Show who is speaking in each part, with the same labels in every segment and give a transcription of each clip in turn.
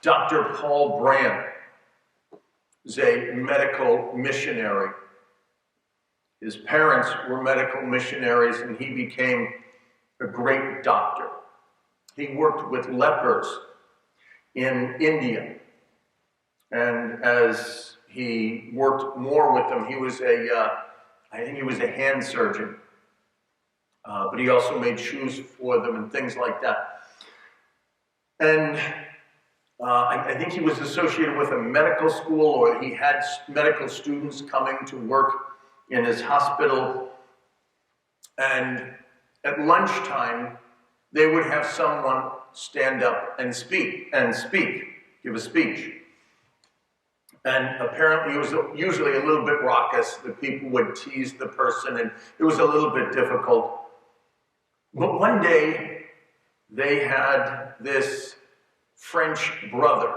Speaker 1: Dr. Paul Brand is a medical missionary. His parents were medical missionaries, and he became a great doctor. He worked with lepers in India. And as he worked more with them, he was I think he was a hand surgeon. But he also made shoes for them and things like that. And I think he was associated with a medical school, or he had medical students coming to work in his hospital. And at lunchtime, they would have someone stand up and give a speech. And apparently it was usually a little bit raucous. The people would tease the person, and it was a little bit difficult. But one day, they had this French brother,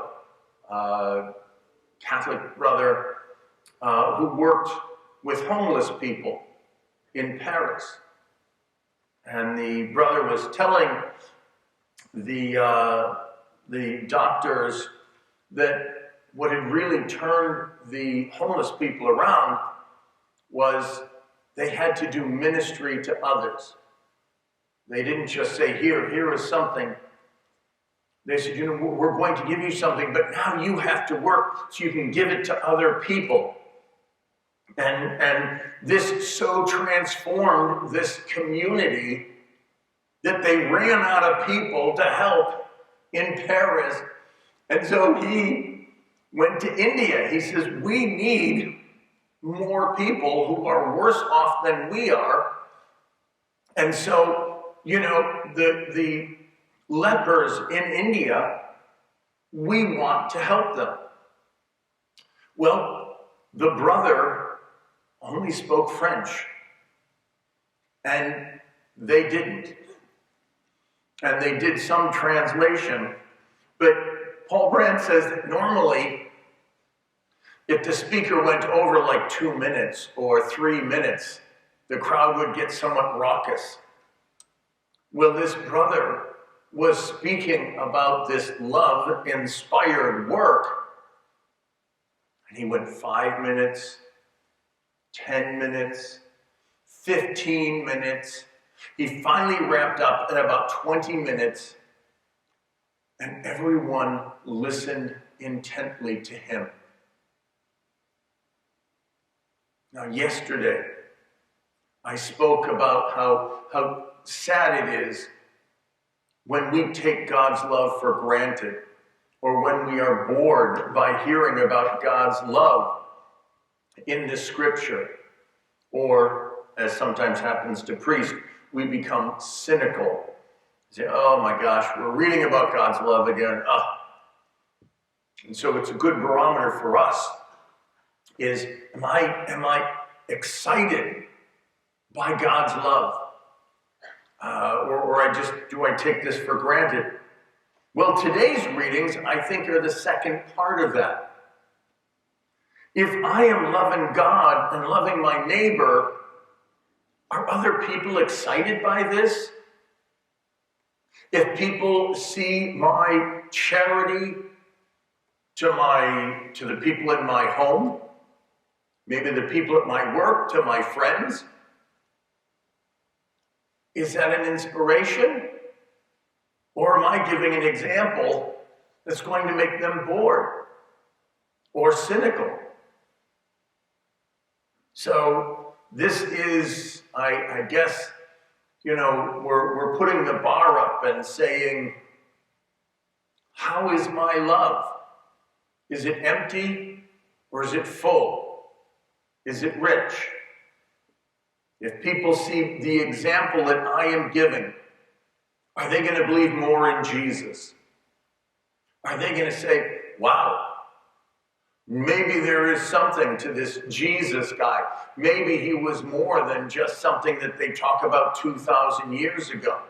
Speaker 1: Catholic brother, who worked with homeless people in Paris. And the brother was telling the doctors that what had really turned the homeless people around was they had to do ministry to others. They didn't just say, here is something. They said, we're going to give you something, but now you have to work so you can give it to other people. And this so transformed this community that they ran out of people to help in Paris. And so he went to India. He says, we need more people who are worse off than we are. And so, the lepers in India, we want to help them. Well, the brother only spoke French, and they didn't. And they did some translation, but Paul Brand says that normally, if the speaker went over like 2 minutes or 3 minutes, the crowd would get somewhat raucous. Well, this brother was speaking about this love-inspired work, and he went 5 minutes, 10 minutes, 15 minutes. He finally wrapped up in about 20 minutes, and everyone listened intently to him. Now, yesterday, I spoke about how sad it is when we take God's love for granted, or when we are bored by hearing about God's love in the scripture, or, as sometimes happens to priests, we become cynical. Say, oh my gosh, we're reading about God's love again. And so it's a good barometer for us is, am I excited by God's love? Or do I take this for granted? Well, today's readings, I think, are the second part of that. If I am loving God and loving my neighbor, are other people excited by this? If people see my charity to the people in my home, maybe the people at my work, to my friends, is that an inspiration? Or am I giving an example that's going to make them bored or cynical? So this is, I guess, we're putting the bar up and saying, how is my love? Is it empty or is it full? Is it rich? If people see the example that I am giving, are they going to believe more in Jesus? Are they going to say, wow, maybe there is something to this Jesus guy. Maybe he was more than just something that they talk about 2,000 years ago.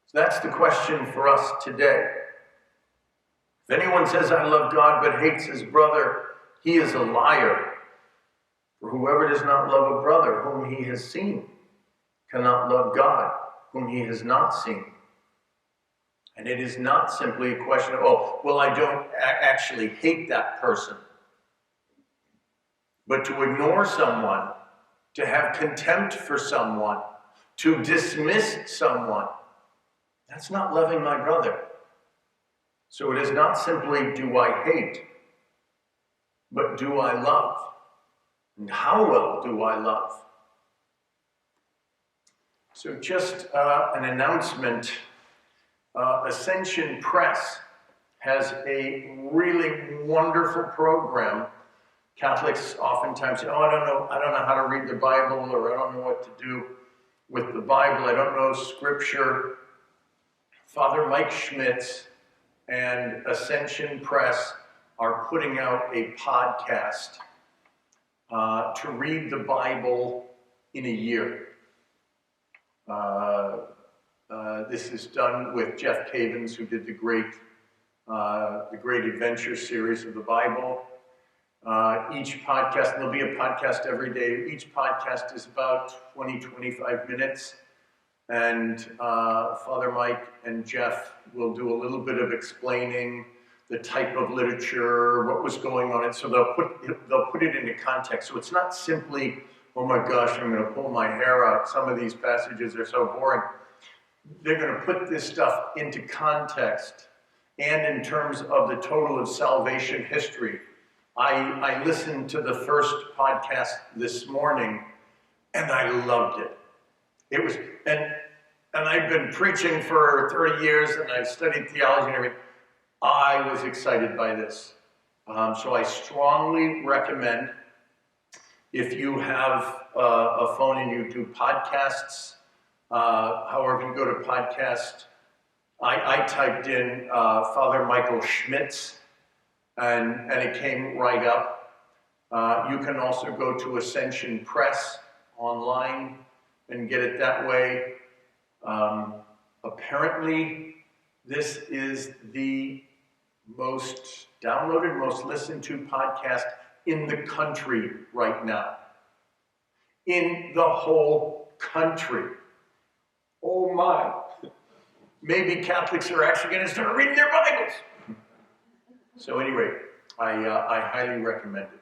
Speaker 1: So that's the question for us today. If anyone says, I love God but hates his brother, he is a liar. For whoever does not love a brother whom he has seen cannot love God whom he has not seen. And it is not simply a question of, oh, well, I don't actually hate that person. But to ignore someone, to have contempt for someone, to dismiss someone, that's not loving my brother. So it is not simply, do I hate, but do I love? And how well do I love? So just an announcement. Ascension Press has a really wonderful program. Catholics oftentimes say, oh, I don't know how to read the Bible, or I don't know what to do with the Bible, I don't know Scripture. Father Mike Schmitz and Ascension Press are putting out a podcast to read the Bible in a year. This is done with Jeff Cavins, who did the Great Adventure series of the Bible. Each podcast, and there'll be a podcast every day. Each podcast is about 20, 25 minutes. And Father Mike and Jeff will do a little bit of explaining the type of literature, what was going on. And so they'll put it into context. So it's not simply, oh my gosh, I'm going to pull my hair out. Some of these passages are so boring. They're going to put this stuff into context and in terms of the total of salvation history. I listened to the first podcast this morning, and I loved it. It was, and I've been preaching for 30 years, and I've studied theology and everything. I was excited by this. So I strongly recommend, if you have a phone and you do podcasts, however you go to podcast, I typed in Father Michael Schmitz, and it came right up. You can also go to Ascension Press online and get it that way. Apparently, this is the most downloaded, most listened to podcast in the country right now. In the whole country. Oh my. Maybe Catholics are actually going to start reading their Bibles. So anyway, I highly recommend it.